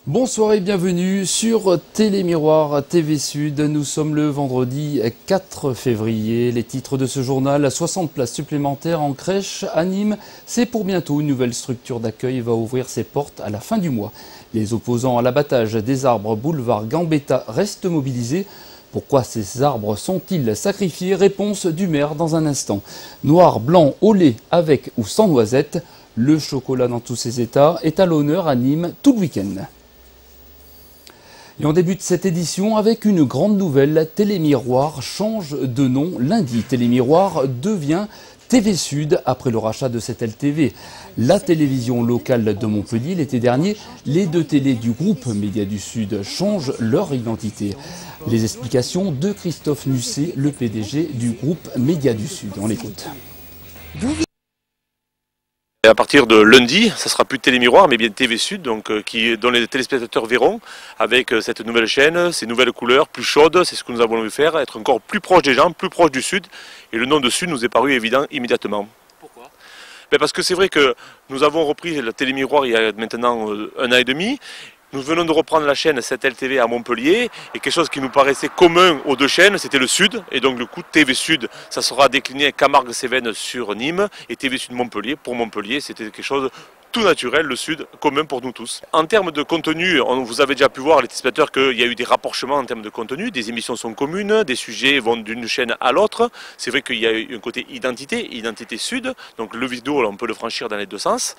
Bonsoir et bienvenue sur Télémiroir TV Sud. Nous sommes le vendredi 4 février. Les titres de ce journal: 60 places supplémentaires en crèche à Nîmes. C'est pour bientôt. Une nouvelle structure d'accueil va ouvrir ses portes à la fin du mois. Les opposants à l'abattage des arbres boulevard Gambetta restent mobilisés. Pourquoi ces arbres sont-ils sacrifiés? Réponse du maire dans un instant. Noir, blanc, au lait, avec ou sans noisettes. Le chocolat dans tous ses états est à l'honneur à Nîmes tout le week-end. Et on débute cette édition avec une grande nouvelle. Télémiroir change de nom lundi. Télémiroir devient TV Sud après le rachat de cette LTV. La télévision locale de Montpellier l'été dernier, les deux télés du groupe Média du Sud changent leur identité. Les explications de Christophe Musset, le PDG du groupe Média du Sud. On l'écoute. Et à partir de lundi, ça sera plus Télémiroir, mais bien TV Sud, donc, dont les téléspectateurs verront avec cette nouvelle chaîne, ces nouvelles couleurs, plus chaudes. C'est ce que nous avons voulu faire, être encore plus proche des gens, plus proche du Sud. Et le nom de Sud nous est paru évident immédiatement. Pourquoi? Parce que c'est vrai que nous avons repris le Télémiroir il y a maintenant 1 an et demi. Nous venons de reprendre la chaîne 7LTV à Montpellier, et quelque chose qui nous paraissait commun aux deux chaînes, c'était le Sud. Et donc le coup TV Sud, ça sera décliné Camargue-Cévennes sur Nîmes, et TV Sud Montpellier. Pour Montpellier, c'était quelque chose tout naturel, le Sud, commun pour nous tous. En termes de contenu, vous avez déjà pu voir, les téléspectateurs, qu'il y a eu des rapprochements en termes de contenu. Des émissions sont communes, des sujets vont d'une chaîne à l'autre. C'est vrai qu'il y a eu un côté identité Sud, donc le vidéo, on peut le franchir dans les deux sens.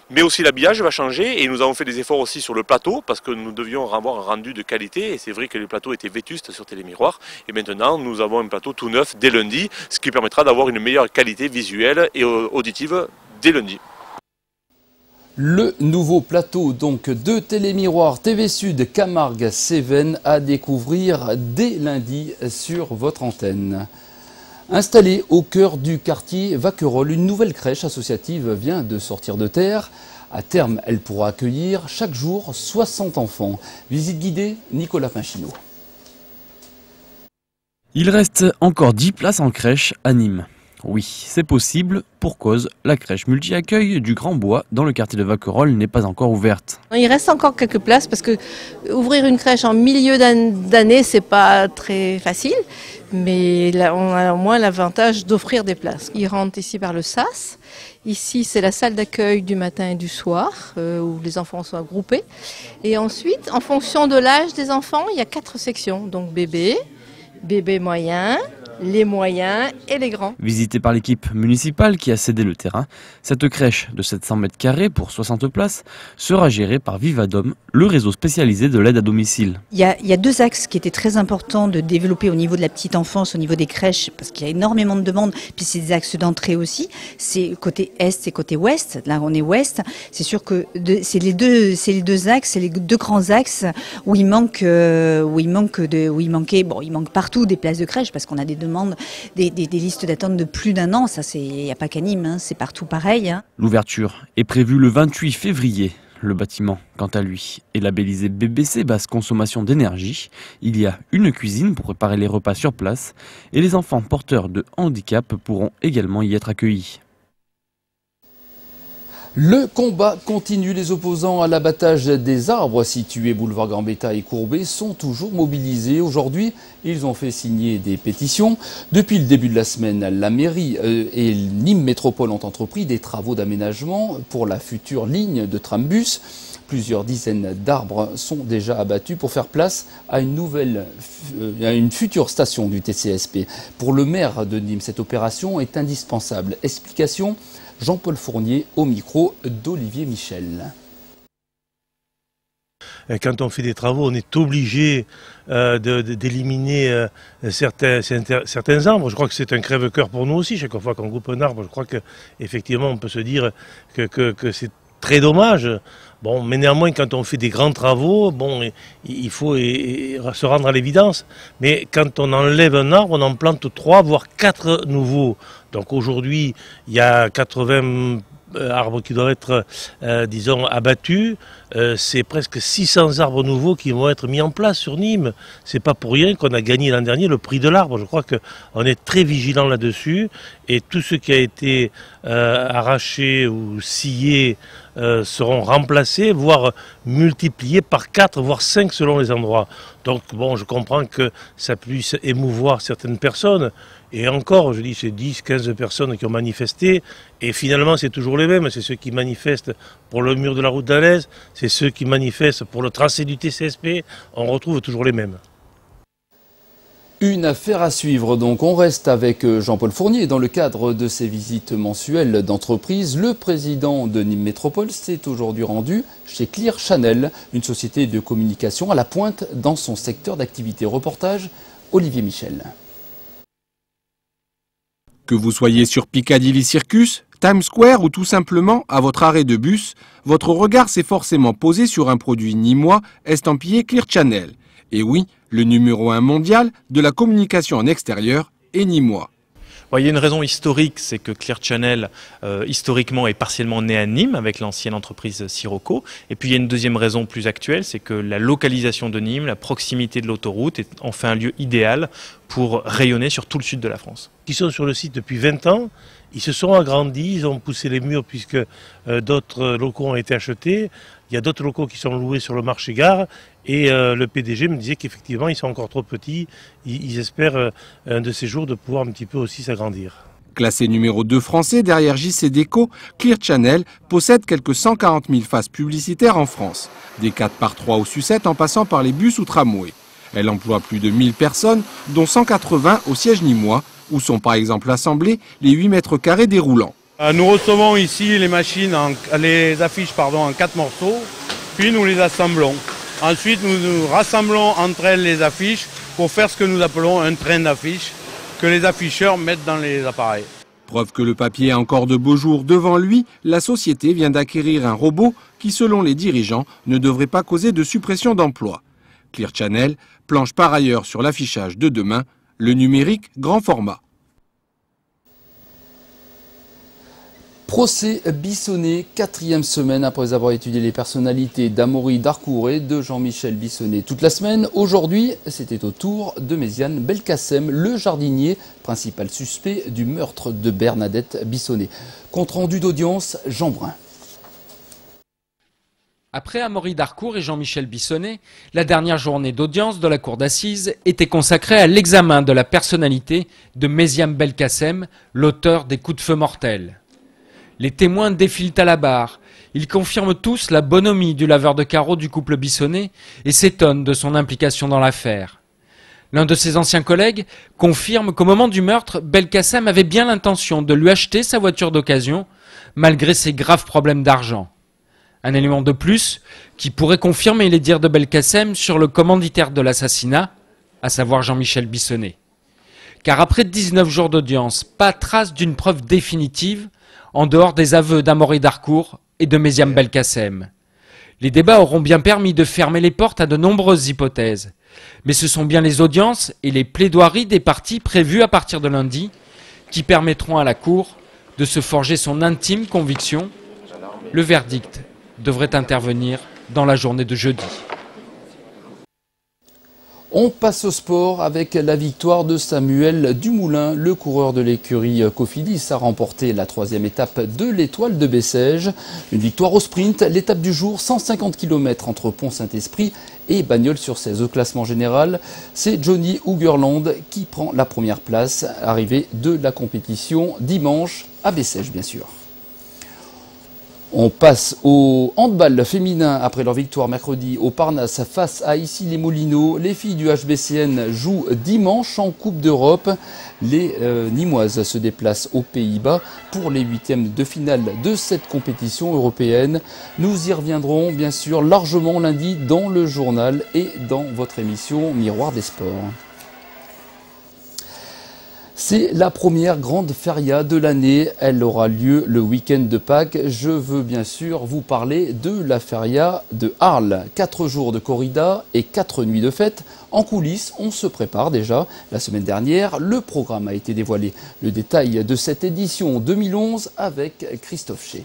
Mais aussi l'habillage va changer, et nous avons fait des efforts aussi sur le plateau, parce que nous devions avoir un rendu de qualité, et c'est vrai que les plateaux étaient vétustes sur Télémiroir. Et maintenant, nous avons un plateau tout neuf dès lundi, ce qui permettra d'avoir une meilleure qualité visuelle et auditive dès lundi. Le nouveau plateau donc de Télémiroir TV Sud Camargue-Cévennes à découvrir dès lundi sur votre antenne. Installée au cœur du quartier Vacquerolles, une nouvelle crèche associative vient de sortir de terre. À terme, elle pourra accueillir chaque jour 60 enfants. Visite guidée, Nicolas Pinchino. Il reste encore 10 places en crèche à Nîmes. Oui, c'est possible, pour cause, la crèche multi-accueil du Grand Bois dans le quartier de Vacquerolles n'est pas encore ouverte. Il reste encore quelques places parce que ouvrir une crèche en milieu d'année, c'est pas très facile, mais là, on a au moins l'avantage d'offrir des places. Ils rentrent ici par le SAS. Ici, c'est la salle d'accueil du matin et du soir, où les enfants sont groupés. Et ensuite, en fonction de l'âge des enfants, il y a 4 sections, donc bébé moyen, les moyens et les grands. Visitée par l'équipe municipale qui a cédé le terrain, cette crèche de 700 mètres carrés pour 60 places sera gérée par Vivadom, le réseau spécialisé de l'aide à domicile. Il y a 2 axes qui étaient très importants de développer au niveau de la petite enfance, au niveau des crèches, parce qu'il y a énormément de demandes, puis c'est des axes d'entrée aussi. C'est côté est et côté ouest. Là, on est ouest. C'est sûr que c'est les deux axes, c'est les 2 grands axes où il manque partout des places de crèche, parce qu'on a des demandes, des listes d'attente de plus d'1 an. Ça, il n'y a pas qu'à Nîmes, hein, c'est partout pareil. Hein. L'ouverture est prévue le 28 février. Le bâtiment, quant à lui, est labellisé BBC basse consommation d'énergie. Il y a une cuisine pour préparer les repas sur place et les enfants porteurs de handicap pourront également y être accueillis. Le combat continue. Les opposants à l'abattage des arbres situés boulevard Gambetta et Courbet sont toujours mobilisés. Aujourd'hui, ils ont fait signer des pétitions. Depuis le début de la semaine, la mairie et Nîmes Métropole ont entrepris des travaux d'aménagement pour la future ligne de trambus. Plusieurs dizaines d'arbres sont déjà abattus pour faire place à une future station du TCSP. Pour le maire de Nîmes, cette opération est indispensable. Explication: Jean-Paul Fournier au micro d'Olivier Michel. Quand on fait des travaux, on est obligé d'éliminer certains arbres. Je crois que c'est un crève-cœur pour nous aussi. Chaque fois qu'on coupe un arbre, je crois qu'effectivement on peut se dire que c'est très dommage. Bon, mais néanmoins, quand on fait des grands travaux, bon, il faut se rendre à l'évidence. Mais quand on enlève un arbre, on en plante 3, voire 4 nouveaux. Donc aujourd'hui, il y a 80 arbres qui doivent être, disons, abattus. C'est presque 600 arbres nouveaux qui vont être mis en place sur Nîmes. C'est pas pour rien qu'on a gagné l'an dernier le prix de l'arbre. Je crois qu'on est très vigilant là-dessus. Et tout ce qui a été arraché ou scié seront remplacés, voire multipliés par 4, voire 5 selon les endroits. Donc bon, je comprends que ça puisse émouvoir certaines personnes. Et encore, je dis, c'est 10, 15 personnes qui ont manifesté. Et finalement, c'est toujours les mêmes. C'est ceux qui manifestent pour le mur de la route d'Alès, c'est ceux qui manifestent pour le tracé du TCSP. On retrouve toujours les mêmes. Une affaire à suivre donc. On reste avec Jean-Paul Fournier. Dans le cadre de ses visites mensuelles d'entreprise, le président de Nîmes Métropole s'est aujourd'hui rendu chez Clear Channel, une société de communication à la pointe dans son secteur d'activité. Reportage, Olivier Michel. Que vous soyez sur Piccadilly Circus, Times Square ou tout simplement à votre arrêt de bus, votre regard s'est forcément posé sur un produit nîmois estampillé Clear Channel. Et oui, le numéro 1 mondial de la communication en extérieur est nîmois. Il y a une raison historique, c'est que Clear Channel, historiquement, est partiellement né à Nîmes avec l'ancienne entreprise Sirocco. Et puis il y a une deuxième raison plus actuelle, c'est que la localisation de Nîmes, la proximité de l'autoroute est en fait un lieu idéal pour rayonner sur tout le sud de la France. Ils sont sur le site depuis 20 ans, ils se sont agrandis, ils ont poussé les murs puisque d'autres locaux ont été achetés. Il y a d'autres locaux qui sont loués sur le marché gare et le PDG me disait qu'effectivement ils sont encore trop petits. Ils espèrent un de ces jours de pouvoir un petit peu aussi s'agrandir. Classé numéro 2 français derrière JC Déco, Clear Channel possède quelques 140 000 faces publicitaires en France, des 4x3 aux sucettes en passant par les bus ou tramways. Elle emploie plus de 1000 personnes, dont 180 au siège nîmois, où sont par exemple assemblés les 8 mètres carrés déroulants. Nous recevons ici les affiches en 4 morceaux, puis nous les assemblons. Ensuite, nous rassemblons entre elles les affiches pour faire ce que nous appelons un train d'affiches que les afficheurs mettent dans les appareils. Preuve que le papier a encore de beaux jours devant lui, la société vient d'acquérir un robot qui, selon les dirigeants, ne devrait pas causer de suppression d'emplois. Clear Channel planche par ailleurs sur l'affichage de demain, le numérique grand format. Procès Bissonnet, 4e semaine après avoir étudié les personnalités d'Amaury Darcourt et de Jean-Michel Bissonnet toute la semaine. Aujourd'hui, c'était au tour de Méziane Belkacem, le jardinier, principal suspect du meurtre de Bernadette Bissonnet. Compte rendu d'audience, Jean Brun. Après Amaury Darcourt et Jean-Michel Bissonnet, la dernière journée d'audience de la cour d'assises était consacrée à l'examen de la personnalité de Méziane Belkacem, l'auteur des coups de feu mortels. Les témoins défilent à la barre. Ils confirment tous la bonhomie du laveur de carreaux du couple Bissonnet et s'étonnent de son implication dans l'affaire. L'un de ses anciens collègues confirme qu'au moment du meurtre, Belkacem avait bien l'intention de lui acheter sa voiture d'occasion, malgré ses graves problèmes d'argent. Un élément de plus qui pourrait confirmer les dires de Belkacem sur le commanditaire de l'assassinat, à savoir Jean-Michel Bissonnet. Car après 19 jours d'audience, pas trace d'une preuve définitive, en dehors des aveux d'Amaury Darcourt et de Méziane Belkacem. Les débats auront bien permis de fermer les portes à de nombreuses hypothèses. Mais ce sont bien les audiences et les plaidoiries des parties prévues à partir de lundi qui permettront à la Cour de se forger son intime conviction. Le verdict devrait intervenir dans la journée de jeudi. On passe au sport avec la victoire de Samuel Dumoulin. Le coureur de l'écurie Cofidis a remporté la 3e étape de l'Étoile de Bessèges. Une victoire au sprint, l'étape du jour, 150 km entre Pont-Saint-Esprit et Bagnols-sur-Cèze. Au classement général, c'est Johnny Hoogerland qui prend la première place, arrivée de la compétition dimanche à Bessèges, bien sûr. On passe au handball féminin après leur victoire mercredi au Parnasse face à Issy-les-Moulineaux. Les filles du HBCN jouent dimanche en Coupe d'Europe. Les Nîmoises se déplacent aux Pays-Bas pour les 8e de finale de cette compétition européenne. Nous y reviendrons bien sûr largement lundi dans le journal et dans votre émission Miroir des Sports. C'est la première grande feria de l'année. Elle aura lieu le week-end de Pâques. Je veux bien sûr vous parler de la feria de Arles. 4 jours de corrida et 4 nuits de fête. En coulisses, on se prépare déjà. La semaine dernière, le programme a été dévoilé. Le détail de cette édition 2011 avec Christophe Chez.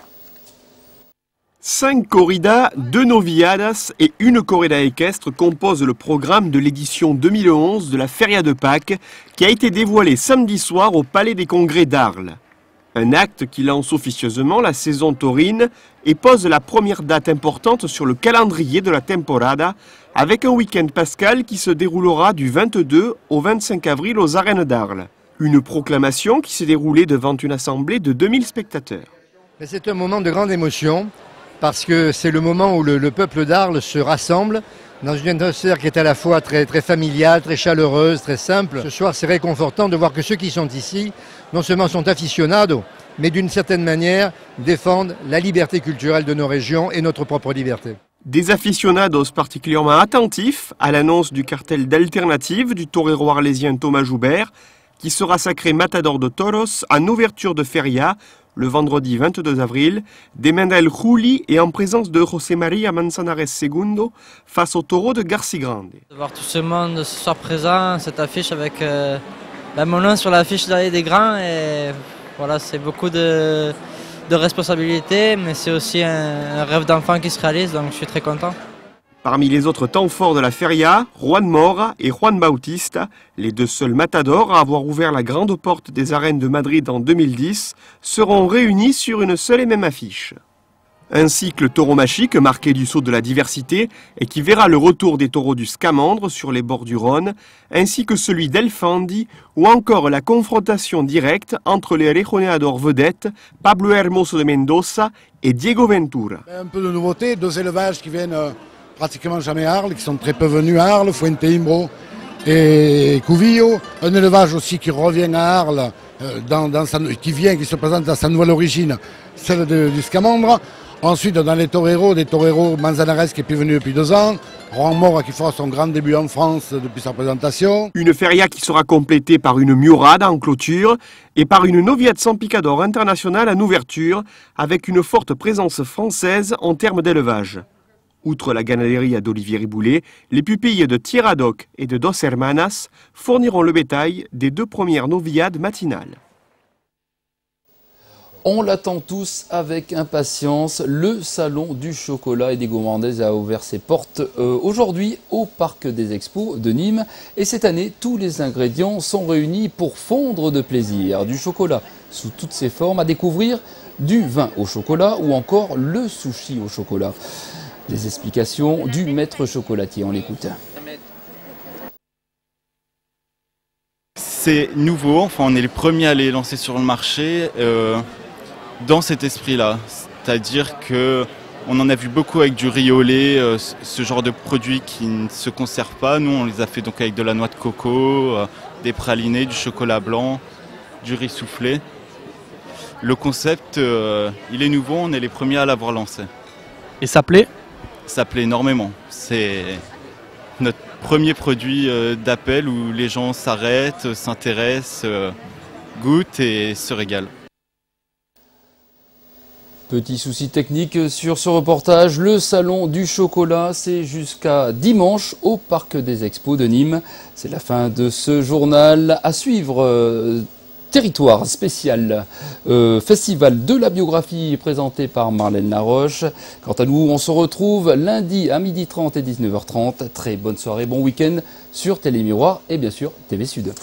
5 corridas, 2 novilladas et une corrida équestre composent le programme de l'édition 2011 de la Feria de Pâques qui a été dévoilée samedi soir au Palais des Congrès d'Arles. Un acte qui lance officieusement la saison taurine et pose la première date importante sur le calendrier de la temporada, avec un week-end pascal qui se déroulera du 22 au 25 avril aux arènes d'Arles. Une proclamation qui s'est déroulée devant une assemblée de 2000 spectateurs. C'est un moment de grande émotion parce que c'est le moment où le peuple d'Arles se rassemble dans une atmosphère qui est à la fois très familiale, très chaleureuse, très simple. Ce soir, c'est réconfortant de voir que ceux qui sont ici, non seulement sont aficionados, mais d'une certaine manière défendent la liberté culturelle de nos régions et notre propre liberté. Des aficionados particulièrement attentifs à l'annonce du cartel d'alternative du torero arlésien Thomas Joubert, qui sera sacré Matador de Toros en ouverture de Feria, le vendredi 22 avril, des mains d'El Juli et en présence de José María Manzanares II face au taureau de Garcigrande. De voir tout ce monde ce soir présent, cette affiche avec mon nom sur l'affiche derrière des grands, et voilà, c'est beaucoup de responsabilités, mais c'est aussi un rêve d'enfant qui se réalise, donc je suis très content. Parmi les autres temps forts de la Feria, Juan Mora et Juan Bautista, les deux seuls matadors à avoir ouvert la grande porte des arènes de Madrid en 2010, seront réunis sur une seule et même affiche. Un cycle tauromachique marqué du sceau de la diversité et qui verra le retour des taureaux du Scamandre sur les bords du Rhône, ainsi que celui d'Elfandi ou encore la confrontation directe entre les rejoneadors vedettes Pablo Hermoso de Mendoza et Diego Ventura. Un peu de nouveauté, deux élevages qui viennent pratiquement jamais à Arles, qui sont très peu venus à Arles, Fuente Imbro et Cuvillo. Un élevage aussi qui revient à Arles, qui se présente dans sa nouvelle origine, celle du Scamandre. Ensuite, dans les toreros, des toreros Manzanares qui est plus venu depuis 2 ans, Juan Mora qui fera son grand début en France depuis sa présentation. Une feria qui sera complétée par une miurada en clôture et par une Novia de San Picador internationale en ouverture, avec une forte présence française en termes d'élevage. Outre la ganaderia d'Olivier Riboulet, les pupilles de Tierradoc et de Dos Hermanas fourniront le bétail des 2 premières noviades matinales. On l'attend tous avec impatience. Le salon du chocolat et des gourmandises a ouvert ses portes aujourd'hui au Parc des Expos de Nîmes. Et cette année, tous les ingrédients sont réunis pour fondre de plaisir. Du chocolat sous toutes ses formes à découvrir, du vin au chocolat ou encore le sushi au chocolat. Les explications du maître chocolatier, on l'écoute. C'est nouveau, enfin on est les premiers à les lancer sur le marché dans cet esprit-là. C'est-à-dire qu'on en a vu beaucoup avec du riz au lait, ce genre de produits qui ne se conservent pas. Nous on les a fait donc avec de la noix de coco, des pralinés, du chocolat blanc, du riz soufflé. Le concept, il est nouveau, on est les premiers à l'avoir lancé. Et ça plaît ? Ça plaît énormément. C'est notre premier produit d'appel où les gens s'arrêtent, s'intéressent, goûtent et se régalent. Petit souci technique sur ce reportage, le salon du chocolat, c'est jusqu'à dimanche au Parc des Expos de Nîmes. C'est la fin de ce journal. À suivre, territoire spécial, festival de la biographie présenté par Marlène Laroche. Quant à nous, on se retrouve lundi à 12h30 et 19h30. Très bonne soirée, bon week-end sur Télémiroir et bien sûr TV Sud.